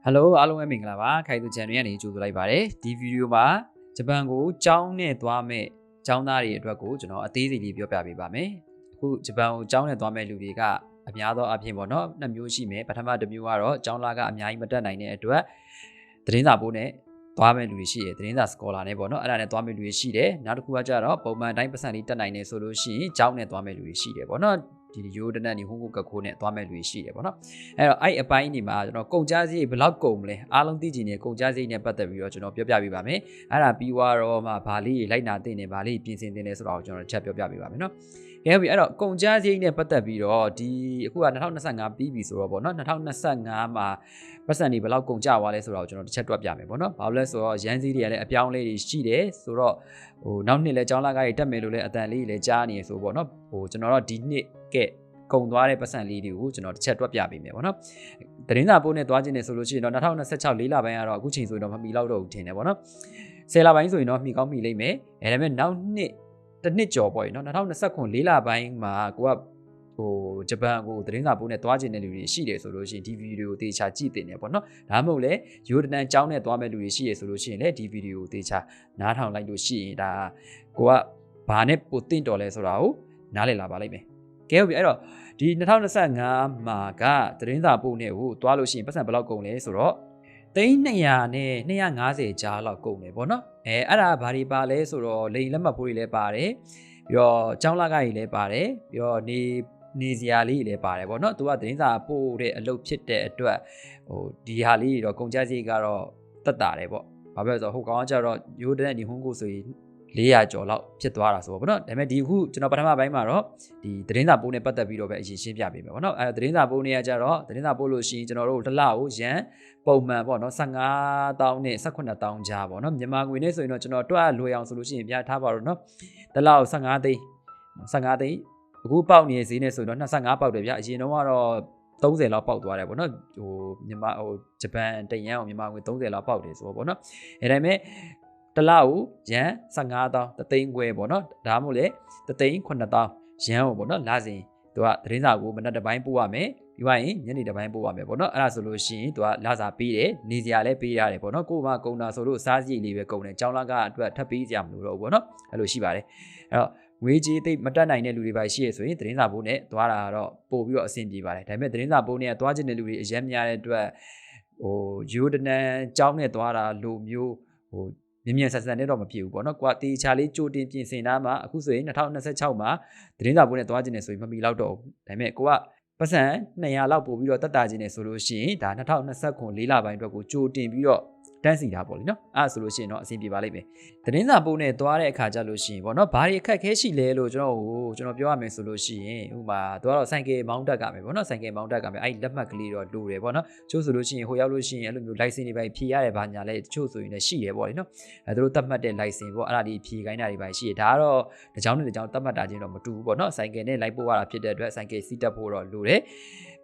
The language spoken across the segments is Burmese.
Hello အားလုံးပဲမင်္ဂလာပါခိုင်သူ channel ကနေကြိုဆိုလိုက်ပါတယ်ဒီဗီဒီယိုမှာဂျပန်ကိုကျောင်းနဲ့သွားမဲ့ကျောင်းသားတွေအတွက်ကိုကျွန်တော်အသေးစိတ်လေးပြောပြပေးပါမယ်အခုဂျပန်ကိုကျောင်းနဲ့သွားမဲ့လူတွေကအများသောအားဖြင့်ပေါ့နော်နှစ်မျိုးရှိမယ်ပထမတစ်မျိုးကတော့ကျောင်းသားကအများကြီးမတက်နိုင်တဲ့အတွက်သတင်းစာပို့နဲ့သွားမဲ့လူတွေရှိတယ်သတင်းစာ scholar နဲ့ပေါ့နော်အဲ့ဒါနဲ့သွားမဲ့လူတွေရှိတယ်နောက်တစ်ခုကကျတော့ပုံမှန်တိုင်းပတ်စံလေးတက်နိုင်နေဆိုလို့ရှိရင်ကျောင်းနဲ့သွားမဲ့လူတွေရှိတယ်ပေါ့နော်ဒီရိုးတနက်နေဟိုးကိုကခိုးနဲ့သွားမဲ့လူရှိတယ်ပေါ့နော်အဲ့တော့အဲ့အပိုင်းဒီမှာကျွန်တော်ကုန်ကြစရိတ်ဘယ်လောက်ကုန်မလဲအားလုံးသိချင်တဲ့ကုန်ကြစရိတ်နဲ့ပတ်သက်ပြီးတော့ကျွန်တော်ပြောပြပေးပါမယ်အဲ့ဒါပြီးသွားတော့မှဗာလေးလိုက်နာတင်နေဗာလေးပြင်ဆင်တင်နေဆိုတော့ကျွန်တော်ချက်ပြောပြပေးပါမယ်နော်ကဲပြီအဲ့တော့ကုန်ကြစရိတ်နဲ့ပတ်သက်ပြီးတော့ဒီအခုက2025ပြီးပြီဆိုတော့ပေါ့နော်2025မှာပတ်စံတွေဘယ်လောက်ကုန်ကြသွားလဲဆိုတော့ကျွန်တော်တစ်ချက်တွက်ပြမယ်ပေါ့နော်ဘာလို့လဲဆိုတော့ရန်စည်းတွေကလည်းအပြောင်းလေးတွေရှိတယ်ဆိုတော့နောက်နှစ်လဲကျောင်းလာကားတွေတက်မယ်လို့လည်းအတန်လေးလည်းကြားနေရဆိုပေါ့နော်ကျွန်တော်တို့ဒီနှစ်ကဲကုန်သွားတဲ့ပတ်စံလေးတွေကိုကျွန်တော်တစ်ချက်တွက်ပြပေးမယ်ပေါ့နော်သတင်းစာပို့နဲ့သွားခြင်းနဲ့ဆိုလို့ရှိရင်တော့2026 4လပိုင်းကတော့အခုချိန်ဆိုရင်တော့မမီလောက်တော့ဘူးထင်တယ်ပေါ့နော်10လပိုင်းဆိုရင်တော့မှီကောင်းမှီလိမ့်မယ်ဒါပေမဲ့နောက်နှစ်တစ်နှစ်ကျော်ပေါ့နော်2029 4လပိုင်းမှာကိုကဂျပန်ကိုသတင်းစာပို့နဲ့သွားခြင်းတဲ့လူတွေရှိတယ်ဆိုလို့ရှိရင်ဒီဗီဒီယိုကိုသေချာကြည့်တင်တယ်ပေါ့နော်ဒါမှမဟုတ်လေရိုးတနန်ကျောင်းနဲ့သွားမဲ့လူတွေရှိရဆိုလို့ရှိရင်လေဒီဗီဒီယိုကိုသေချာနားထောင်လိုက်လို့ရှိရင်ဒါကိုကဘာနဲ့ပို့တင်တော်လဲဆိုတာကိုနားလည်လာပါလိမ့်မယ်ကဲဟုတ်ပြီအဲ့တော့ဒီ2025မှာကသတင်းစာပို့နဲ့ကိုသွားလို့ရှိရင်ပတ်စံဘယ်လောက်ကုန်လဲဆိုတော့300နဲ့250ကြားလောက်ကုန်တယ်ပေါ့နော်အဲ့ဒါဘာတွေပါလဲဆိုတော့လိန်လက်မှတ်ဖိုးတွေလည်းပါတယ်ပြီးတော့ကျောင်းလာကားတွေလည်းပါတယ်ပြီးတော့နေစရာလေးတွေလည်းပါတယ်ပေါ့နော်သူကသတင်းစာပို့တဲ့အလုပ်ဖြစ်တဲ့အတွက်ဒီဟာလေးတွေတော့ကုန်ကြစရိတ်ကတော့တက်တာတယ်ပေါ့ဘာဖြစ်လဲဆိုတော့ဟိုကောင်ကကျတော့ရိုးတဲ့ဒီဟွန်းကိုဆိုရင်400ကျော်လောက်ဖြစ်သွားတာဆိုပေါ့နော်ဒါပေမဲ့ဒီအခုကျွန်တော်ပထမပိုင်းမှာတော့ဒီသတင်းစာပို့နဲ့ပတ်သက်ပြီးတော့ပဲအရင်ရှင်းပြပေးမယ်ပေါ့နော်သတင်းစာပို့နေရကြတော့သတင်းစာပို့လို့ရှိရင်ကျွန်တော်တို့တစ်လကိုရန်ပုံမှန်ပေါ့နော်15,000နဲ့18,000ကြားပေါ့နော်မြန်မာငွေနဲ့ဆိုရင်တော့ကျွန်တော်တွက်လွယ်အောင်ဆိုလို့ရှိရင်ပြထားပါတော့နော်တစ်လကို15 သိန်းအခုပေါက်နေတဲ့ဈေးနဲ့ဆိုရင်တော့25ပေါက်တယ်ဗျအရင်တော့ကတော့30လောက်ပေါက်သွားတယ်ပေါ့နော်မြန်မာဂျပန်တယန်းကိုမြန်မာငွေ30လောက်ပေါက်တယ်ဆိုတော့ပေါ့နော်ဒါပေမဲ့တစ်လကိုရန်15,000တသိန်းခွဲပေါ့နော်ဒါမှမဟုတ်လေ3,900ရန်ကိုပေါ့နော်လစဉ်သူကသတင်းစာကိုမနက်တစ်ပိုင်းပို့ရမယ်ပြီးသွားရင်ညနေတစ်ပိုင်းပို့ရမယ်ပေါ့နော်အဲ့ဒါဆိုလို့ရှိရင်သူကလစာပေးတယ်နေစရာလည်းပေးရတယ်ပေါ့နော်ကို့မှာကုန်တာဆိုလို့စားစရိတ်လေးပဲကုန်တယ်ကျောင်းလာကအတွက်ထပ်ပေးစရာမလိုတော့ဘူးပေါ့နော်အဲ့လိုရှိပါတယ်အဲ့တော့ငွေကြေးသိမတက်နိုင်တဲ့လူတွေပါရှိရဆိုရင်သတင်းစာပို့နဲ့သွားတာတော့ပို့ပြီးတော့အဆင်ပြေပါတယ်ဒါပေမဲ့သတင်းစာပို့နဲ့သွားခြင်းတဲ့လူတွေအများများတဲ့အတွက်ရိုးတနန်ကျောင်းနဲ့သွားတာလိုမျိုးမြင်ဆက်နဲ့တော့မဖြစ်ဘူးပေါ့နော်ကွာတေချာလေးကြိုတင်ပြင်ဆင်တာမှာအခုဆိုရင်2026မှာသတင်းစာပို့နဲ့သွားခြင်းနဲ့ဆိုရင်မမီလောက်တော့ဘူးဒါပေမဲ့ကိုကပတ်စံ200လောက်ပို့ပြီးတော့တက်တာခြင်းနဲ့ဆိုလို့ရှိရင်ဒါ2029 4လပိုင်းအတွက်ကိုကြိုတင်ပြီးတော့တန်းစီတာပေါ့လေနော်အဲ့ဆိုလို့ရှိရင်တော့အဆင်ပြေပါလိမ့်မယ်သတင်းစာပို့နဲ့သွားတဲ့အခါကျလို့ရှိရင်ပေါ့နော်ဘာတွေအခက်ခဲရှိလဲလို့ကျွန်တော်ပြောရမယ်ဆိုလို့ရှိရင်ဥပမာသူကတော့ဆိုင်ကယ်မောင်းတက်ကမယ်ပေါ့နော်ဆိုင်ကယ်မောင်းတက်ကမယ်အဲ့လက်မှတ်ကလေးတော့လိုတယ်ပေါ့နော်ချို့ဆိုလို့ရှိရင်ဟိုရောက်လို့ရှိရင်အဲ့လိုမျိုး license တွေပဲဖြေရတယ်ဘာညာလဲချို့ဆိုရင်လည်းရှိတယ်ပေါ့လေနော်သူတို့သတ်မှတ်တဲ့ license ပေါ့အဲ့ဒါဒီဖြေခိုင်းတာတွေပဲရှိတယ်ဒါကတော့တစ်ကြောင်းနဲ့တစ်ကြောင်းသတ်မှတ်တာချင်းတော့မတူဘူးပေါ့နော်ဆိုင်ကယ်နဲ့လိုက်ပို့ရတာဖြစ်တဲ့အတွက်ဆိုင်ကယ်စီးတက်ဖို့တော့လိုတယ်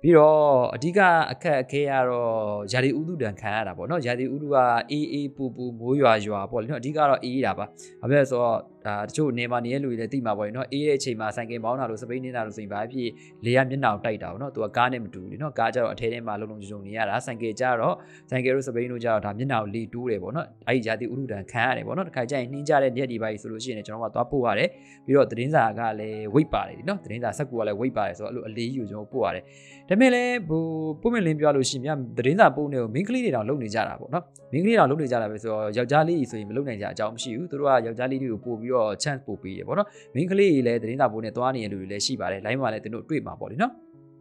ပြီးတော့အဓိကအခက်အခဲကတော့ရာသီဥတုတန်ခံရတာပေါ့နော်ရာသီဥတုကအေးပူမိုးရွာပေါ့လေနော်အဓိကတော့အေးတာပါဘာဖြစ်လဲဆိုတော့ဒါတချို့နေမှာနေတဲ့လူတွေလည်းသိမှာပေါ့လေနော်အေးတဲ့အချိန်မှာဆိုင်ကယ်မောင်းတာလို့စပိန်နေတာလို့ဆိုရင်ဘာဖြစ်လေရမျက်နှာကိုတိုက်တာပေါ့နော်သူကကားနဲ့မတူဘူးလေနော်ကားကြတော့အထဲထဲမှာလုံလုံခြုံနေရတာဆိုင်ကယ်ကြတော့ဆိုင်ကယ်တို့စပိန်တို့ကြတော့ဒါမျက်နှာကိုလေတိုးတယ်ပေါ့နော်အဲ့ဒီရာသီဥတုတန်ခံရတယ်ပေါ့နော်တစ်ခါကျရင်နှင်းကြတဲ့ရက်ဒီပါကြီးဆိုလို့ရှိရင်ကျွန်တော်ကသွားပို့ရတယ်ပြီးတော့သတင်းစာကလည်း weight ပါတယ်လीနော်သတင်းစာစက်ကူကလည်း weight ပါတယ်ဆိုတော့အဲ့လိုအလေးယူကျွန်တော်ပို့ရတယ်ဒါပေမဲ့လည်းပုံမှန်လင်းပြောလို့ရှိရင်သတင်းစာပို့နေကိုမင်းကလေးတွေတောင်လုပ်နေကြတာပေါ့နော်မင်းကလေးတောင်လုပ်နေကြတာပဲဆိုတော့ယောက်ျားလေးဆိုရင်မလုပ်နိုင်ကြအကြောင်းမရှိဘူးသူတို့ကယောက်ျားလေးတွေကိုပို့ပြီးတော့ chance ပို့ပေးတယ်ပေါ့နော်မင်းကလေးတွေလည်းသတင်းစာပို့နေသွားနေတဲ့လူတွေလည်းရှိပါတယ် line မှာလည်းသူတို့တွေ့မှာပေါ့လीနော်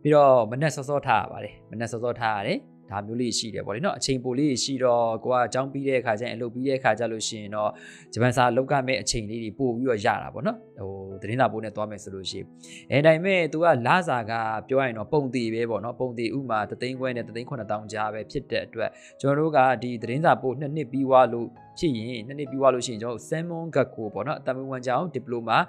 ပြီးတော့မနက်စောထားရပါတယ်မနက်စောထားရတယ်ဒါမျိုးလေးရှိတယ်ပေါ့လေနော်အချိန်ပိုလေးရှိတော့ကိုကအကြောင်းပြီးတဲ့အခါကျရင်အလုပ်ပြီးတဲ့အခါကျလို့ရှိရင်တော့ဂျပန်စာလောက်ကမဲ့အချိန်လေးတွေပို့ပြီးတော့ရတာပေါ့နော်သတင်းစာပို့နဲ့သွားမယ်ဆိုလို့ရှိရင်ဒါပေမဲ့ तू ကလစာကပြောရရင်တော့ပုံတည်ပဲပေါ့နော်ပုံတည်ဥမာ3သိန်းခွဲနဲ့3,900ကြားပဲဖြစ်တဲ့အတွက်ကျွန်တော်တို့ကဒီသတင်းစာပို့2နှစ်ပြီးသွားလို့ဖြစ်ရင်2နှစ်ပြီးသွားလို့ရှိရင်ကျွန်တော်ဆမ်မွန်ဂတ်ကိုပေါ့နော်အတမန်ကျောင်းဒီပလိုမာ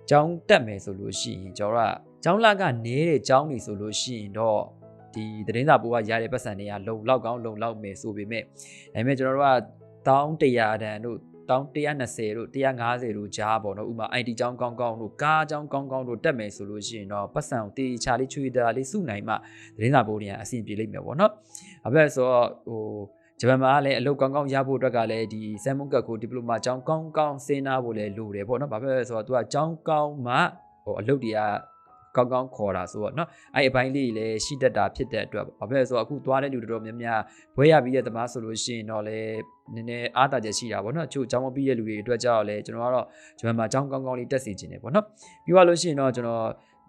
ကျောင်းတက်မယ်ဆိုလို့ရှိရင်ကျွန်တော်ကကျောင်းလကနေတဲ့ကျောင်းနေဆိုလို့ရှိရင်တော့ဒီသတင်းစာပို့ကရတဲ့ပတ်စံတွေကလုံလောက်ကောင်းလုံလောက်မယ်ဆိုပေမဲ့ဒါပေမဲ့ကျွန်တော်တို့က1100တန်တို့ 1120တို့150တို့ကြားပေါ့နော်ဥမာ IT ကျောင်းကောင်းကောင်းတို့ကားကျောင်းကောင်းကောင်းတို့တက်မယ်ဆိုလို့ရှိရင်တော့ပတ်စံကိုတေချာလေးချွေတာလေးစုနိုင်မှသတင်းစာပို့နေရအဆင်ပြေလိမ့်မယ်ပေါ့နော်ဘာဖြစ်လဲဆိုတော့ဂျပန်မှာလည်းအလုပ်ကောင်းကောင်းရဖို့အတွက်ကလည်းဒီဆမ်မွန်ကတ်ကိုဒီပလိုမာကျောင်းကောင်းကောင်းစဉ်းစားဖို့လည်းလိုတယ်ပေါ့နော်ဘာဖြစ်လဲဆိုတော့သူကကျောင်းကောင်းမှအလုပ်တွေကကောင်းကောင်းခေါ်တာဆိုတော့เนาะအဲ့အပိုင်းလေးလည်းရှိတတ်တာဖြစ်တဲ့အတွက်ဘာဖြစ်လဲဆိုတော့အခုသွားတဲ့လူတော်တော်များများဘွဲရပြီးတဲ့သမားဆိုလို့ရှိရင်တော့လည်းနည်းနည်းအားတာချက်ရှိတာပေါ့နော်အချို့ကျောင်းမပြီးတဲ့လူတွေအတွက်ကြောက်လဲကျွန်တော်ကတော့ဂျပန်မှာကျောင်းကောင်းကောင်းလေးတက်စီခြင်းတယ်ပေါ့နော်ပြီးသွားလို့ရှိရင်တော့ကျွန်တော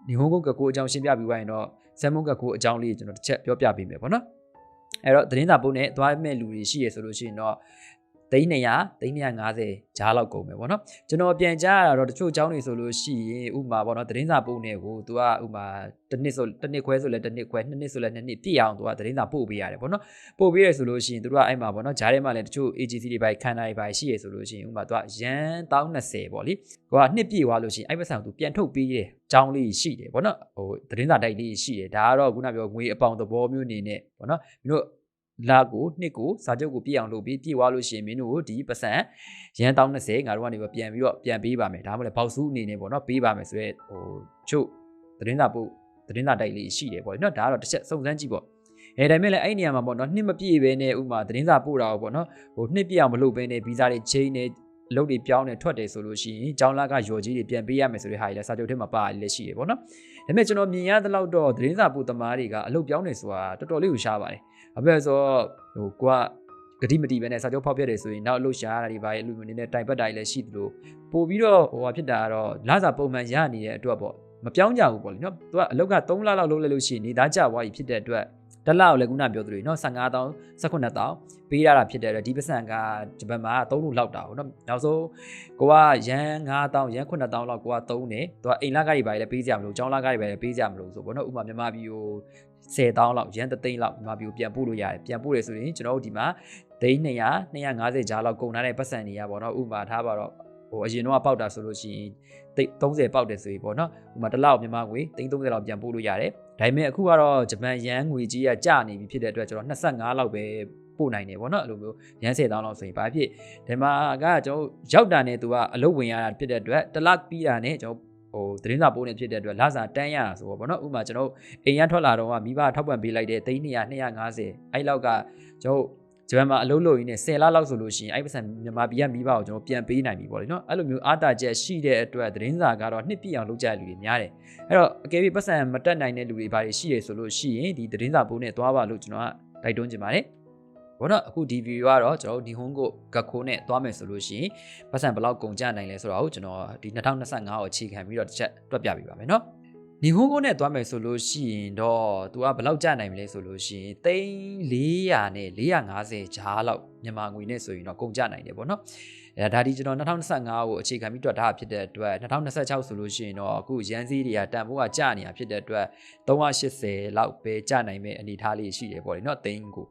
်ညီဟွန်ကိုကကိုအကြောင်းရှင်းပြပြီးသွားရင်တော့ဆမ်မွန်ကကိုအကြောင်းလေးကျွန်တော်တစ်ချက်ပြောပြပေးမယ်ပေါ့နော်အဲ့တော့သတင်းစာပုံနဲ့သွားမဲ့လူတွေရှိရဆိုလို့ရှိရင်တော့300-350ဂျားလောက်ကုန်မယ်ပေါ့နော်ကျွန်တော်ပြန်ကြားရတာတော့တချို့အကြောင်းတွေဆိုလို့ရှိရင်ဥမာပေါ့နော်သတင်းစာပို့နေကိုသူကဥမာတစ်နှစ်ခွဲဆိုလဲတစ်နှစ်ခွဲ2နှစ်ဆိုလဲ2နှစ်ပြည့်အောင်သူကသတင်းစာပို့ပေးရတယ်ပေါ့နော်ပို့ပေးရဆိုလို့ရှိရင်သူတို့ကအဲ့မှာပေါ့နော်ဂျားထဲမှာလည်းတချို့ agency တွေပိုင်းခန္ဓာတွေပိုင်းရှိရဆိုလို့ရှိရင်ဥမာသူကရန်1020ပေါ့လေကိုကနှစ်ပြည့်သွားလို့ရှိရင်အဲ့ဘက်ဆောင်သူပြန်ထုတ်ပေးတယ်အကြောင်းလေးရှိတယ်ပေါ့နော်သတင်းစာတိုက်လေးရှိတယ်ဒါကတော့ခုနပြောငွေအပေါင်သဘောမျိုးအနေနဲ့ပေါ့နော်မင်းတို့လာကိုနှစ်ကိုစာချုပ်ကိုပြည့်အောင်လုပ်ပြီးပြည့်သွားလို့ရှိရင်မင်းတို့ကိုဒီပတ်စံရန်1020ငါတို့ကနေပြန်ပြီးတော့ပြန်ပေးပါမယ်ဒါမှမဟုတ်ဘောက်စုအနေနဲ့ပေါ့နော်ပေးပါမယ်ဆိုရဲချုပ်သတင်းစာပို့သတင်းစာတိုက်လေးရှိတယ်ပေါ့နော်ဒါကတော့တစ်ချက်စုံစမ်းကြည့်ပေါ့ဒါပေမဲ့လည်းအဲ့နေရာမှာပေါ့နော်နှစ်မပြည့်ပဲနဲ့ဥမာသတင်းစာပို့တာပေါ့နော်နှစ်ပြည့်အောင်မလုပ်ဘဲနဲ့ဗီဇာတွေချိန်နေအလုပ်တွေပြောင်းနေထွက်တယ်ဆိုလို့ရှိရင်ကျောင်းလာကရော်ကြီးတွေပြန်ပေးရမယ်ဆိုတဲ့ဟာကြီးလဲစာချုပ်ထဲမှာပါလည်းရှိတယ်ပေါ့နော်ဒါပေမဲ့ကျွန်တော်မြင်ရသလောက်တော့သတင်းစာပို့သမားတွေကအလုပ်ပြောင်းနေဆိုတာတော်တော်လေးကိုရှားပါတယ်အဖေဆိုကိုကဂတိမတီပဲနဲ့စာချုပ်ဖောက်ပြတယ်ဆိုရင်နောက်အလုပ်ရှားတာတွေပါရဲ့အလူမျိုးနေနဲ့တိုင်ပတ်တာတွေလည်းရှိသလိုပို့ပြီးတော့ဖြစ်တာကတော့လစာပုံမှန်ရနေတဲ့အတွက်ပေါ့မပြောင်းကြဘူးပေါ့လေနော်သူကအလုပ်က3လလောက်လုပ်လိုက်လို့ရှိရင်နေသားကျသွားပြီဖြစ်တဲ့အတွက်တလောက်လည်းခုနပြောသလိုနော်15000 19000ပေးရတာဖြစ်တဲ့အတွက်ဒီပတ်စံကဂျပန်မှာ3လို့လောက်တာပေါ့နော်နောက်ဆုံးကိုကရန်9000ရန်9000လောက်ကိုက3တယ်သူကအိမ်လကားတွေပါလည်းပေးကြမလို့ကျောင်းလကားတွေပါလည်းပေးကြမလို့ဆိုပေါ့နော်ဥပမာမြန်မာပြည်ကို10,000လောက်ရန်3သိန်းလောက်မြန်မာပြည်ကိုပြန်ပို့လို့ရတယ်ပြန်ပို့တယ်ဆိုရင်ကျွန်တော်တို့ဒီမှာ250ဂျားလောက်ကုန်ထားတဲ့ပတ်စံတွေရပေါ့နော်ဥပမာထားပါတော့အရင်တော့ပေါက်တာဆိုလို့ရှိရင်30ပေါက်တယ်ဆိုရင်ပေါ့နော်ဥပမာတစ်လောက်မြန်မာငွေ330လောက်ပြန်ပို့လို့ရတယ်ဒါပေမဲ့အခုကတော့ဂျပန်ယန်ငွေကြီးကကျနေပြီဖြစ်တဲ့အတွက်ကျွန်တော်25လောက်ပဲပို့နိုင်တယ်ပေါ့နော်အဲ့လိုမျိုးရန်10,000လောက်ဆိုရင်ဘာဖြစ်ဒီမှာကကျွန်တော်ရောက်တာနဲ့သူကအလုပ်ဝင်ရတာဖြစ်တဲ့အတွက်တစ်လပြီးတာနဲ့ကျွန်တော်သတင်းစာပို့နေဖြစ်တဲ့အတွက်လစာတန်းရတာဆိုပေါ့နော်ဥပမာကျွန်တော်အိမ်ရထွက်လာတော့မိဘထောက်ပံ့ပေးလိုက်တဲ့300-250အဲ့လောက်ကကျွန်တော်ဂျပန်မှာအလုပ်လုပ်ရင်းနဲ့10လလောက်ဆိုလို့ရှိရင်အဲ့ပတ်စံမြန်မာပြည်ကမိဘကိုကျွန်တော်ပြန်ပေးနိုင်ပြီပေါ့လေနော်အဲ့လိုမျိုးအားတာချက်ရှိတဲ့အတွက်သတင်းစာကတော့နှစ်ပြည့်အောင်လုပ်ကြတဲ့လူတွေများတယ်အဲ့တော့အကယ်၍ပတ်စံမတက်နိုင်တဲ့လူတွေဘာတွေရှိရဆိုလို့ရှိရင်ဒီသတင်းစာပို့နဲ့သွားပါလို့ကျွန်တော်ကတိုက်တွန်းချင်ပါတယ်ဘောနော်အခုဒီဗီဒီယိုကတော့ကျွန်တော်ဒီဟွန်ကိုဂက်ခိုးနဲ့သွားမယ်ဆိုလို့ရှိရင်ပတ်စံဘယ်လောက်ကုန်ကျနိုင်လဲဆိုတော့ကျွန်တော်ဒီ2025ကိုအခြေခံပြီးတော့တစ်ချက်တွက်ပြပေးပါမယ်နော်ညီဟွန်ကိုနဲ့သွားမယ်ဆိုလို့ရှိရင်တော့သူကဘယ်လောက်ကျနိုင်မလဲဆိုလို့ရှိရင်300နဲ့450ဂျားလောက်မြန်မာငွေနဲ့ဆိုရင်တော့ကုန်ကျနိုင်တယ်ပေါ့နော်ဒါဒီကျွန်တော်2025ကိုအခြေခံပြီးတွက်ထားဖြစ်တဲ့အတွက်2026ဆိုလို့ရှိရင်တော့အခုရန်စည်းတွေကတန်ဖိုးကကျနေတာဖြစ်တဲ့အတွက်380လောက်ပဲကျနိုင်မဲ့အနေအထားလေးရှိတယ်ပေါ့လေနော်သိန်းကို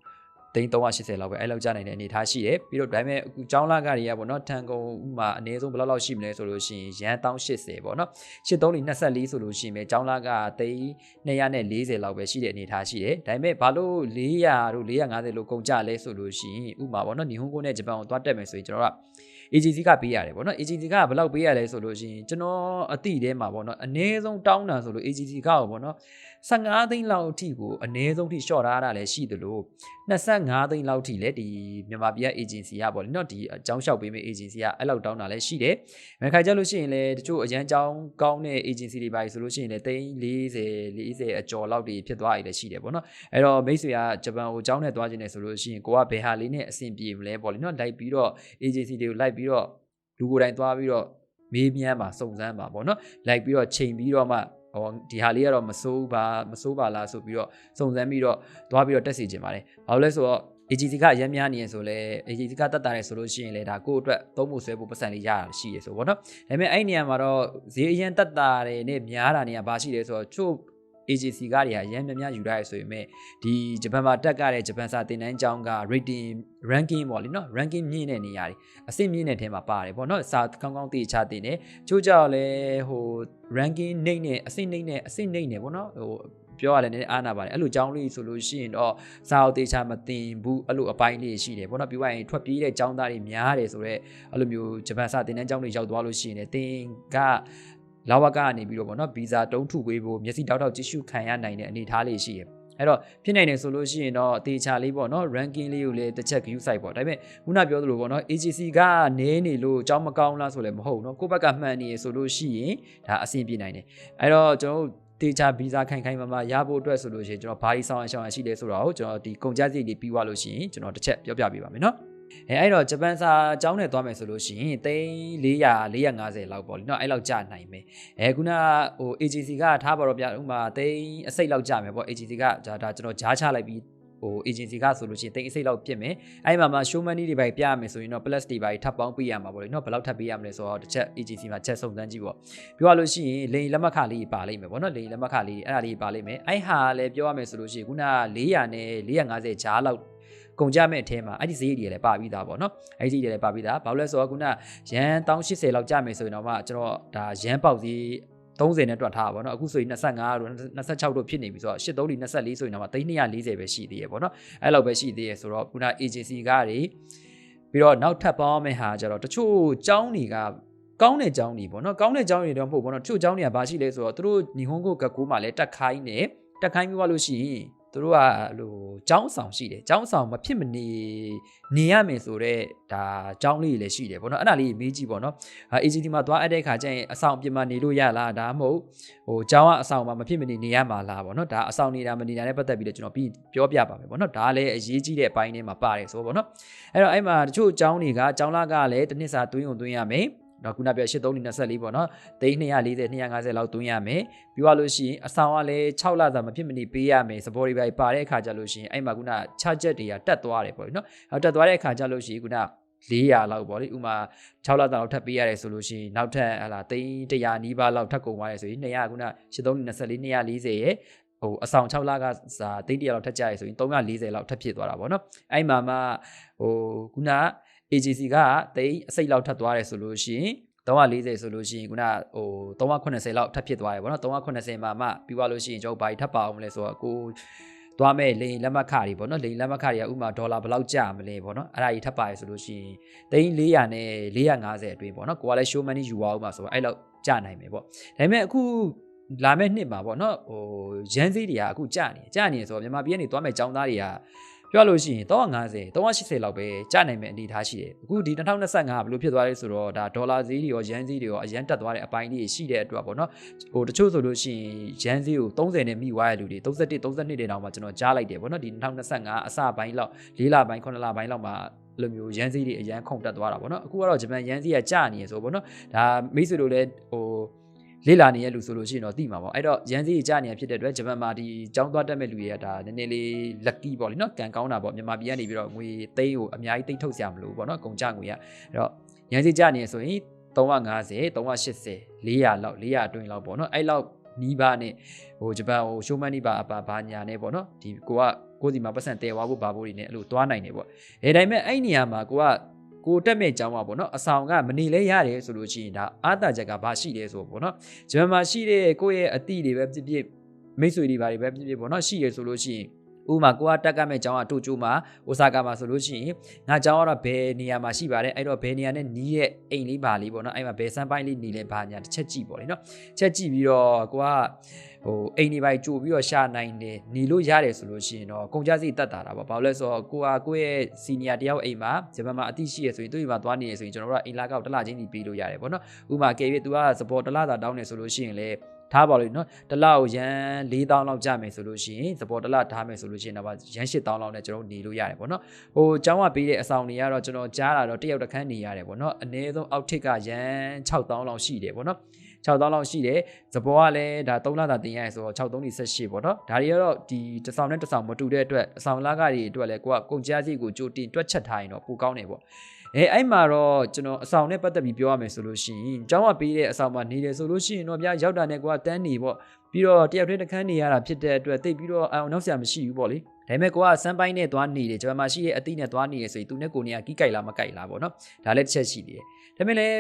380လောက်ပဲအဲ့လောက်ကျနိုင်တဲ့အနေအထားရှိတယ်ပြီးတော့ဒါပေမဲ့အခုကျောင်းလာကတွေကပေါ့နော်ထန်ကုန်ဥမာအနည်းဆုံးဘယ်လောက်ရှိမလဲဆိုလို့ရှိရင်ရန်1080ပေါ့နော်8324ဆိုလို့ရှိရင်ကျောင်းလာက240လောက်ပဲရှိတဲ့အနေအထားရှိတယ်ဒါပေမဲ့ဘာလို့400တို့450လို့ကုန်ကြလဲဆိုလို့ရှိရင်ဥမာပေါ့နော်ညီဟွန်ကိုနဲ့ဂျပန်ကိုသွားတက်မယ်ဆိုရင်ကျွန်တော်ကagency ကပေးရတယ်ပေါ့နော် agency ကဘယ်လောက်ပေးရလဲဆိုလို့ရှိရင်ကျွန်တော်အတိထဲမှာပေါ့နော်အနည်းဆုံးတောင်းတာဆိုလို့ agency ကပေါ့နော်15သိန်းလောက်အထိကိုအနည်းဆုံးထိရှော့ထားတာလည်းရှိသလို25သိန်းလောက်ထိလည်းဒီမြန်မာပြည်က agency ကပေါ့လေနော်ဒီအကြောင်းလျှောက်ပေးမယ့် agency ကအဲ့လောက်တောင်းတာလည်းရှိတယ်။ခါကြလို့ရှိရင်လည်းတချို့အရန်ကြောင်းကောင်းတဲ့ agency တွေပါဆိုလို့ရှိရင်လည်း340အကျော်လောက်တွေဖြစ်သွားရည်လည်းရှိတယ်ပေါ့နော်။အဲ့တော့မိတ်ဆွေကဂျပန်ကိုကြောင်းနဲ့သွားခြင်းနဲ့ဆိုလို့ရှိရင်ကိုကဘယ်ဟာလေးနဲ့အဆင်ပြေမလဲပေါ့လေနော်လိုက်ပြီးတော့ agency တွေကိုလိုက်ပြီးတော့လူကိုယ်တိုင်သွားပြီးတော့မေးမြန်းပါစုံစမ်းပါပေါ့နော်လိုက်ပြီးတော့ချိန်ပြီးတော့မှဒီဟာလေးကတော့မစိုးပါလားဆိုပြီးတော့စုံစမ်းပြီးတော့သွားပြီးတော့တက်စီခြင်းပါတယ်ဘာလို့လဲဆိုတော့ agency ကအရမ်းများနေရဆိုလဲ agency ကတက်တာတယ်ဆိုလို့ရှိရင်လေဒါကိုယ့်အတွက်သုံးဖို့ဆွဲဖို့ပတ်စံလေးရတာရှိရဆိုပေါ့နော်ဒါပေမဲ့အဲ့နေရာမှာတော့ဈေးအရန်တက်တာတယ်နဲ့များတာနေရာဘာရှိလဲဆိုတော့ချို့agency ကတွေကအရင်များယူထားရဆိုရင်မဲ့ဒီဂျပန်မှာတက်ကြတဲ့ဂျပန်စာသင်တန်းကျောင်းက rating ranking ပေါ့လीနော် ranking မြင့်တဲ့နေရာတွေအဆင့်မြင့်တဲ့ထဲမှာပါတယ်ပေါ့နော်စာကောင်းကောင်းသိချတင်တယ်ချို့ကြောက်လဲranking နှိမ့်နေအဆင့်နှိမ့်နေပေါ့နော် ပြောရတယ်နည်းအားနာပါတယ်အဲ့လိုကျောင်းလေးဆိုလို့ရှိရင်တော့စာအုပ်တေချာမတင်ဘူးအဲ့လိုအပိုင်းလေးရှိတယ်ပေါ့နော်ပြီးသွားရင်ထွက်ပြေးတဲ့ကျောင်းသားတွေများတယ်ဆိုတော့အဲ့လိုမျိုးဂျပန်စာသင်တန်းကျောင်းတွေရောက်သွားလို့ရှိရင်တင်ကလာဝကနေပြီးတော့ပေါ့နော်ဗီဇာတုံးထုပေးဖို့မျက်စိတောက်တောက်ကြည့်ရှုခံရနိုင်တဲ့အနေအထားလေးရှိတယ်အဲ့တော့ဖြစ်နိုင်တယ်ဆိုလို့ရှိရင်တော့အသေးချာလေးပေါ့နော် ranking လေးကိုလည်းတစ်ချက် view site ပေါ့ဒါပေမဲ့ခုနပြောသလိုပေါ့နော် agency ကနည်းနေလို့အကြောင်းမကောင်းလားဆိုလည်းမဟုတ်ဘူးเนาะကိုယ့်ဘက်ကမှန်နေရဆိုလို့ရှိရင်ဒါအဆင်ပြေနိုင်တယ်အဲ့တော့ကျွန်တော်တေချာဗီဇာခိုင်မရဖို့အတွက်ဆိုလို့ရှိရင်ကျွန်တော်ဘာကြီးဆောင်ရရှိလဲဆိုတော့ကျွန်တော်ဒီကုန်ကျစရိတ်တွေပြီးသွားလို့ရှိရင်ကျွန်တော်တစ်ချက်ပြောပြပေးပါမယ်เนาะအဲ့တော့ဂျပန်စာအကြောင်းနဲ့သွားမယ်ဆိုလို့ရှိရင်သိန်း450လောက်ပေါ့လीเนาะအဲ့လောက်ကြာနိုင်မယ်ခုနဟို agency ကထားပါတော့ဗျဥမာသိန်းအစိတ်လောက်ကြာမယ်ပေါ့ agency ကဒါကျွန်တော်ဂျားချလိုက်ပြီးဟို agency ကဆိုလို့ရှိရင်သိန်းအစိတ်လောက်ပြစ်မယ်အဲ့မှာ show money တွေပါပြရမယ်ဆိုရင်တော့ plus တွေပါထပ်ပေါင်းပေးရမှာပေါ့လीเนาะဘယ်လောက်ထပ်ပေးရမလဲဆိုတော့တစ်ချက် agency မှာချက်စုံစမ်းကြည့်ပေါ့ပြောရလို့ရှိရင်လိန်လက်မှတ်ခလေးပါလိမ့်မယ်ပေါ့နော်လိန်လက်မှတ်ခလေးအဲ့ဒါလေးပါလိမ့်မယ်အဲ့ဟာလည်းပြောရမယ်ဆိုလို့ရှိရင်ခုန400နဲ့450ဂျားလောက်ကုန်ကြမဲ့အထဲမှာအဲ့ဒီဈေးတွေလည်းပါပြီးသားပေါ့နော်အဲ့ဒီဈေးတွေလည်းပါပြီးသားဘာလို့လဲဆိုတော့ခုနရန်1080လောက်ကြမယ်ဆိုရင်တော့မှကျွန်တော်ဒါရန်ပေါက်ဈေး30နဲ့တွက်ထားပါတော့အခုဆိုရင်25တို့26တို့ဖြစ်နေပြီဆိုတော့83 24ဆိုရင်တော့340ပဲရှိသေးရပေါ့နော်အဲ့လောက်ပဲရှိသေးရဆိုတော့ခုန agency ကားတွေပြီးတော့နောက်ထပ်ပေါင်းမဲ့ဟာကျတော့တချို့ကျောင်းတွေကကောင်းတဲ့ကျောင်းတွေပေါ့နော်ကောင်းတဲ့ကျောင်းတွေတော့မဟုတ်ဘောနော်တချို့ကျောင်းတွေကဘာရှိလဲဆိုတော့သူတို့ညီဟွန်ကိုကကူမှာလည်းတက်ခိုင်းတယ်တက်ခိုင်းပြီးသွားလို့ရှိရင်သူတို့ကလိုကျောင်းဆောင်ရှိတယ်ကျောင်းဆောင်မဖြစ်မနေရမယ်ဆိုတော့ဒါကျောင်းလေးတွေလည်းရှိတယ်ပေါ့နော်အဲ့ဒါလေးမေးကြည့်ပေါ့နော်agency မှာသွားအပ်တဲ့ခါကျရင်အဆောင်ပြင်မှာနေလို့ရလားဒါမှမဟုတ်ဟိုကျောင်းကအဆောင်မှာမဖြစ်မနေရမှာလားပေါ့နော်ဒါအဆောင်နေတာမနေတာနဲ့ပတ်သက်ပြီးတော့ကျွန်တော်ပြီးပြောပြပါမယ်ပေါ့နော်ဒါလည်းအရေးကြီးတဲ့အပိုင်းထဲမှာပါတယ်ဆိုပေါ့နော်အဲ့တော့အဲ့မှာတချို့ကျောင်းတွေကကျောင်းလာကလည်းတစ်နှစ်စာသွင်းရမယ်တော့ခုနပြော8324ပေါ့နော်340 250လောက်သွင်းရမယ်ပြီးသွားလို့ရှိရင်အဆောင်ကလည်း6လစာမဖြစ်မနေပေးရမယ်စပေါ်တွေပါတဲ့အခါကျလို့ရှိရင်အဲ့မှာခုနချချက်တွေကတက်သွားတယ်ပေါ့နော်တက်သွားတဲ့အခါကျလို့ရှိရင်ခုန400လောက်ပေါ့လေဥမာ6လစာလောက်ထပ်ပေးရတယ်ဆိုလို့ရှိရင်နောက်ထပ်ဟလာ300နီးပါးလောက်ထပ်ကုန်သွားတယ်ဆိုရင်200ခုန8324 240ရဲ့ဟိုအဆောင်6လကစာ300လောက်ထပ်ကြရဆိုရင်340လောက်ထပ်ဖြစ်သွားတာပေါ့နော်အဲ့မှာမှဟိုခုနagency ကတိတ်အစိတ်လောက်ထပ်သွားတယ်ဆိုလို့ရှိရင်340ဆိုလို့ရှိရင်ခုနဟို380လောက်ထပ်ဖြစ်သွားတယ်ဗောနော်380မှာမှပြီးသွားလို့ရှိရင်ကျွန်တော်ဘာထပ်ပါအောင်မလဲဆိုတော့ကိုသွားမဲ့လိန်လက်မှတ်ခတွေဗောနော်လိန်လက်မှတ်ခတွေကဥမာဒေါ်လာဘယ်လောက်ကျမလဲဗောနော်အဲ့ဒါကြီးထပ်ပါရဆိုလို့ရှိရင်400နဲ့450အတွင်းဗောနော်ကိုကလည်း show money ယူအောင်မှာဆိုတော့အဲ့လောက်ကျနိုင်မယ်ဗောဒါပေမဲ့အခုလာမဲ့နှစ်မှာဗောနော်ဟိုရန်စည်းတွေကအခုကျနေဆိုတော့မြန်မာပြည်ကနေသွားမဲ့ចောင်းသားတွေကပြောလို့ရှိရင်350 380လောက်ပဲကျနိုင်မဲ့အနေအထားရှိတယ်အခုဒီ2025ဘယ်လိုဖြစ်သွားလဲဆိုတော့ဒါဒေါ်လာဈေးတွေရောရန်ဈေးတွေရောအရန်တက်သွားတဲ့အပိုင်းလေးရှိတဲ့အတွက်ပေါ့နော်ဟိုတချို့ဆိုလို့ရှိရင်ရန်ဈေးကို30နဲ့မိသွားတဲ့လူတွေ31 32တွေတောင်မှကျွန်တော်ကြားလိုက်တယ်ပေါ့နော်ဒီ2025အစပိုင်းလောက်4လပိုင်း9လပိုင်းလောက်မှာလိုမျိုးရန်ဈေးတွေအရန်ခုန်တက်သွားတာပေါ့နော်အခုကတော့ဂျပန်ရန်ဈေးကကျနေရဆိုပေါ့နော်ဒါမိတ်ဆွေတို့လည်းဟိုလေးလာနေတဲ့လူဆိုလို့ရှိရင်တော့သိမှာပေါ့အဲ့တော့ရန်စီကြီးကြားနေဖြစ်တဲ့အတွက်ဂျပန်မှာဒီကျောင်းသွားတက်မဲ့လူတွေကဒါနည်းနည်းလေး lucky ပေါ့လေနော်ကံကောင်းတာပေါ့မြန်မာပြည်ကနေပြီးတော့ငွေသိန်းကိုအများကြီးသိန်းထုတ်စရာမလိုပေါ့နော်ကုန်ကြငွေရအဲ့တော့ရန်စီကြားနေဆိုရင်350 380 400လောက်400အတွင်းလောက်ပေါ့နော်အဲ့လောက်နီးပါးနဲ့ဟိုဂျပန်ဟိုရှိုးမန်းနီးပါဘာညာနဲ့ပေါ့နော်ဒီကိုစီမှာပတ်စံတဲဝါဖို့ဘာဖို့တွေနဲ့အဲ့လိုသွားနိုင်တယ်ပေါ့ဒါပေမဲ့အဲ့နေရာမှာကိုတက်မဲ့ကျောင်းပါပေါ့နော်အဆောင်ကမနေလဲရတယ်ဆိုလို့ရှိရင်ဒါအာသာချက်ကဘာရှိလဲဆိုပေါ့နော်ဂျပန်မှာရှိတဲ့ကိုယ့်ရဲ့အတိတွေပဲဖြစ်ဖြစ်မိတ်ဆွေတွေဘာတွေပဲဖြစ်ဖြစ်ပေါ့နော်ရှိရဆိုလို့ရှိရင်ဥပမာကိုကတက်ကမဲ့ကျောင်းကတိုကျိုမှာအိုဆာကာမှာဆိုလို့ရှိရင်ငါကျောင်းကတော့ဘယ်နေရာမှာရှိပါတယ်အဲ့တော့ဘယ်နေရာနဲ့နီးရဲ့အိမ်လေးပါလေးပေါ့နော်အဲ့မှာဘယ်စမ်းပိုင်းလေးနေလဲဘာညာတစ်ချက်ကြည့်ပေါ့လေနော်ချက်ကြည့်ပြီးတော့ကိုကဟိုအိမ်တွေပိုင်းကြိုပြီးတော့ရှာနိုင်တယ်နေလို့ရတယ်ဆိုလို့ရှိရင်တော့ကုန်ကြစည်တက်တာပေါ့ဘာလို့လဲဆိုတော့ကိုယ့်ရဲ့စီနီယာတယောက်အိမ်မှာဂျပန်မှာအသိရှိရဆိုရင်သူ့အိမ်မှာသွားနေရဆိုရင်ကျွန်တော်တို့ကအိမ်လာကောက်တစ်လချင်းစီပေးလို့ရတယ်ပေါ့နော်ဥပမာကဲပြီးသူကစပေါ်တစ်လသာတောင်းနေဆိုလို့ရှိရင်လေထားပါလို့နော်တစ်လကိုရန်4000လောက်ကြမယ်ဆိုလို့ရှိရင်စပေါ်တစ်လထားမယ်ဆိုလို့ရှိရင်တော့ရန်8000လောက်နဲ့ကျွန်တော်နေလို့ရတယ်ပေါ့နော်ဟိုကျောင်းကပေးတဲ့အဆောင်တွေကတော့ကျွန်တော်ကြားတာတော့တယောက်တစ်ခန်းနေရတယ်ပေါ့နော်အနည်းဆုံးအောက်ထစ်ကရန်6000လောက်ရှိတယ်ပေါ့နော်6000လောက်ရှိတယ်စပေါ်ကလည်းဒါ3လသာတင်ရရဆိုတော့6318ပေါ့နော်ဒါတွေကတော့ဒီတစ်ဆောင်နဲ့တစ်ဆောင်မတူတဲ့အတွက်အဆောင်လကတွေအတွက်လည်းကိုကကုန်ကြစည်ကိုကြိုတင်တွက်ချက်ထားရင်တော့ပိုကောင်းတယ်ပေါ့အဲ့မှာတော့ကျွန်တော်အဆောင်နဲ့ပတ်သက်ပြီးပြောရမယ်ဆိုလို့ရှိရင်ကျောင်းကပေးတဲ့အဆောင်မှာနေတယ်ဆိုလို့ရှိရင်တော့ဗျာရောက်တာနဲ့ကိုကတန်းနေပေါ့ပြီးတော့တယောက်တည်းတစ်ခန်းနေရတာဖြစ်တဲ့အတွက်တိတ်ပြီးတော့အောင်နောက်ဆရာမရှိဘူးပေါ့လေဒါ ဒါပေမဲ့ကိုကစမ်းပိုင်းနဲ့သွားနေတယ်ဂျပန်မှာရှိတဲ့အသီးနဲ့သွားနေရဆိုရင်သူနဲ့ကိုနေကကီးကြိုက်လားမကြိုက်လားပေါ့နော်ဒါလည်းတစ်ချက်ရှိသေးတယ်ဒါပေမဲ့လည်း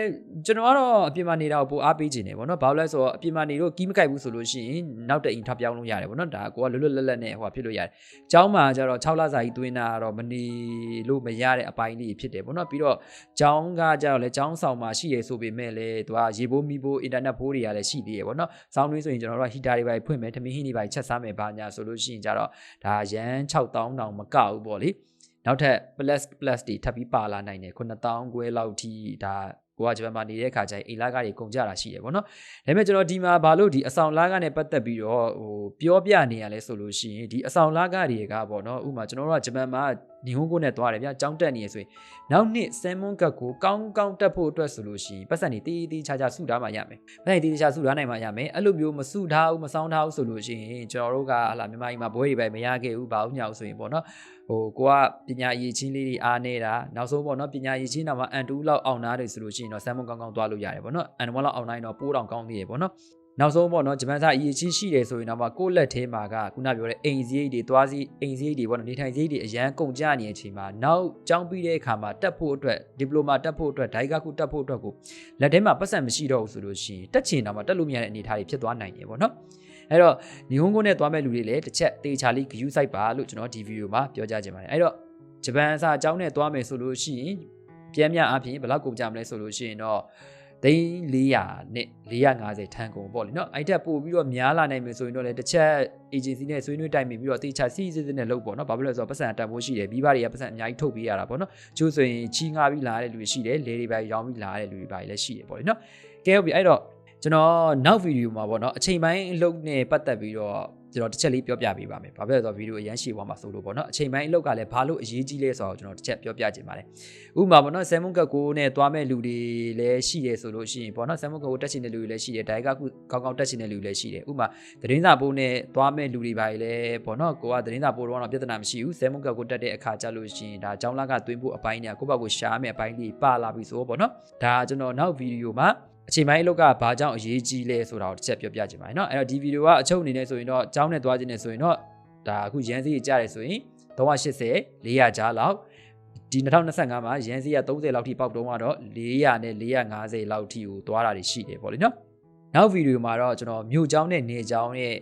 ကျွန်တော်ကတော့အပြင်မှာနေတာကိုပိုအားပေးခြင်းတယ်ပေါ့နော်ဘာလို့လဲဆိုတော့အပြင်မှာနေတော့ကီးမကြိုက်ဘူးဆိုလို့ရှိရင်နောက်တစ်အိမ်ထပ်ပြောင်းလို့ရတယ်ပေါ့နော်ဒါကိုကလွတ်လွတ်လပ်လပ်နဲ့ဟိုဖြစ်လို့ရတယ်ကျောင်းမှာကျတော့6လစာကြီးသွင်းတာကတော့မနေလို့မရတဲ့အပိုင်းလေးဖြစ်တယ်ပေါ့နော်ပြီးတော့ကျောင်းကကျတော့လည်းကျောင်းဆောင်မှာရှိရဆိုပေမဲ့လည်းသူကရေဘိုးမီးဘိုးအင်တာနက်ဘိုးတွေကလည်းရှိသေးရပေါ့နော်စောင်းတွင်းဆိုရင်ကျွန်တော်တို့ကဟီတာတွေပါဖွင့်မယ်ထမင်းဟင်းတွေပါချက်စားမယ်ဘာညာဆိုလို့ရှိရင်ကျတော့ဒါရန်6000တောင်မကောက်ဘူးပေါ့လေနောက်ထပ် plus တွေထပ်ပြီးပါလာနိုင်တယ်9000ခွဲလောက်ထိဒါကိုကဂျပန်မှာနေတဲ့အခါကျရင်အိမ်လာကတွေကုန်ကြတာရှိတယ်ပေါ့နော်ဒါပေမဲ့ကျွန်တော်ဒီမှာဘာလို့ဒီအဆောင်လာကနဲ့ပတ်သက်ပြီးတော့ဟိုပြောပြနေရလဲဆိုလို့ရှိရင်ဒီအဆောင်လာကတွေကပေါ့နော်ဥပမာကျွန်တော်တို့ကဂျပန်မှာညီဟုန်းကိုနဲ့သွားတယ်ဗျာကြောင်းတက်နေရဆိုရင်နောက်နှစ်ဆယ်မွန်ကတ်ကိုကောင်းတက်ဖို့အတွက်ဆိုလို့ရှိရင်ပတ်စံနေတီးချာစုထားမှရမယ်ပတ်စံတီးချာစုထားနိုင်မှရမယ်အဲ့လိုမျိုးမစုထားဘူးမစောင်းထားဘူးဆိုလို့ရှိရင်ကျွန်တော်တို့ကဟာလာမြန်မာပြည်မှာဘွဲတွေပဲမရခဲ့ဘူးဘာလို့ညောက်ဆိုရင်ပေါ့နော်ဟိုကိုကပညာရည်ချင်းလေးတွေအားနေတာနောက်ဆုံးပေါ့နော်ပညာရည်ချင်းတော့မှအန်တူလောက်အောင်နာတယ်ဆိုလို့ရှိရင်တော့ဆမ်မွန်ကောင်းသွားလို့ရတယ်ပေါ့နော်အန်တူလောက်အောင်နိုင်တော့ပိုးတောင်ကောင်းသေးတယ်ပေါ့နော်နောက်ဆုံးပေါ့နော်ဂျပန်စာအရေးချင်းရှိတယ်ဆိုရင်တော့မှကိုယ့်လက်ထဲမှာကခုနပြောတဲ့အိမ်စည်းတွေသွားစည်းအိမ်စည်းတွေပေါ့နော်နေထိုင်စည်းတွေအရန်ကုန်ကြနေတဲ့အချိန်မှာနောက်ကျောင်းပြီးတဲ့အခါမှာတက်ဖို့အတွက်ဒီပလိုမာတက်ဖို့အတွက်ဒိုင်ဂါကုတက်ဖို့အတွက်ကိုလက်ထဲမှာပတ်စံမရှိတော့ဘူးဆိုလို့ရှိရင်တက်ချင်တော့မှတက်လို့မရတဲ့အနေအထားတွေဖြစ်သွားနိုင်တယ်ပေါ့နော်အဲ့တော့ညီဟုန်းကိုနဲ့သွားမဲ့လူတွေလည်းတစ်ချက်တေချာလေးဂယူးဆိုင်ပါလို့ကျွန်တော်ဒီဗီဒီယိုမှာပြောကြားချင်ပါတယ်အဲ့တော့ဂျပန်စာအကြောင်းနဲ့သွားမယ်ဆိုလို့ရှိရင်ပြန်မြအပြင်ဘယ်လောက်ကုန်ကြမလဲဆိုလို့ရှိရင်တော့သိန်း400နဲ့450ထန်ကုန်ပေါ့လေနော်အဲ့ထက်ပို့ပြီးတော့များလာနိုင်မယ်ဆိုရင်တော့လည်းတစ်ချက် agency နဲ့ဆွေးနွေးတိုင်ပင်ပြီးတော့တေချာစီးစစ်နဲ့လုပ်ပေါ့နော်ဘာဖြစ်လို့လဲဆိုတော့ပတ်စံတန်ဖိုးရှိတယ်ပြီးပါတွေကပတ်စံအများကြီးထုတ်ပေးရတာပေါ့နော်ကျိုးဆိုရင်ချီးငှားပြီးလာတဲ့လူတွေရှိတယ်လေတွေပဲရောင်းပြီးလာတဲ့လူတွေပါလည်းရှိတယ်ပေါ့လေနော်ကဲဟုတ်ပြီအဲ့တော့ကျွန်တော်နောက်ဗီဒီယိုမှာပေါ့နော်အချိန်ပိုင်းအလုပ်နဲ့ပတ်သက်ပြီးတော့ကျွန်တော်တစ်ချက်လေးပြောပြပေးပါမယ်။ဘာဖြစ်လဲဆိုတော့ဗီဒီယိုအရန်ရှည်သွားမှာဆိုလို့ပေါ့နော်အချိန်ပိုင်းအလုပ်ကလည်းဘာလို့အရေးကြီးလဲဆိုတော့ကျွန်တော်တစ်ချက်ပြောပြချင်ပါတယ်။ဥပမာပေါ့နော်ဆယ်မွန်ကတ်ကိုနဲ့သွားမဲ့လူတွေလည်းရှိတယ်ဆိုလို့ရှိရင်ပေါ့နော်ဆယ်မွန်ကတ်ကိုတက်ချင်တဲ့လူတွေလည်းရှိတယ်ဒိုင်ကကုကောင်းတက်ချင်တဲ့လူတွေလည်းရှိတယ်။ဥပမာသတင်းစာပိုးနဲ့သွားမဲ့လူတွေပါလည်းပေါ့နော်ကိုကသတင်းစာပိုးတော့ပြဿနာမရှိဘူးဆယ်မွန်ကတ်ကိုတက်တဲ့အခါကျလို့ရှိရင်ဒါကျောင်းလာကသွင်းဖို့အပိုင်းเนี่ยကိုယ့်ဘက်ကိုရှားမဲ့အပိုင်းလေးပါလာပြီဆိုတော့ပေါ့နော်ဒါကျွန်တော်နောက်ဗီဒီယိုမှာအချိန်ပိုင်းအလုပ်ကဘာကြောင့်အရေးကြီးလဲဆိုတာကိုတစ်ချက်ပြောပြချင်ပါတယ်เนาะအဲ့တော့ဒီဗီဒီယိုကအချုပ်အနေနဲ့ဆိုရင်တော့ကျောင်းနဲ့သွားခြင်းနဲ့ဆိုရင်တော့ဒါအခုရန်စီးကြားတယ်ဆိုရင်380 400ကြားလောက်ဒီ2025မှာရန်စီးက30လောက်ထိပေါက်တုံးကတော့400နဲ့450လောက်ထိကိုသွားတာတွေရှိတယ်ပေါ့လေเนาะနောက်ဗီဒီယိုမှာတော့ကျွန်တော်မြို့ကျောင်းနဲ့နေကျောင်းရဲ့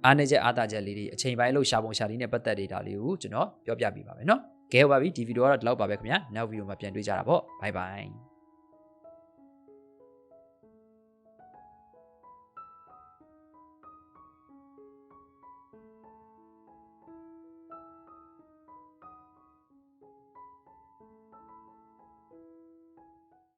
အားနည်းချက်အားသာချက်လေးတွေအချိန်ပိုင်းအလုပ်ရှာပုံရှာလေးနဲ့ပတ်သက်နေတာလေးကိုကျွန်တော်ပြောပြပေးပါမယ်เนาะကဲဟုတ်ပါပြီဒီဗီဒီယိုကတော့ဒီလောက်ပါပဲခင်ဗျာနောက်ဗီဒီယိုမှာပြန်တွေ့ကြတာပေါ့ဘိုင်ဘိုင်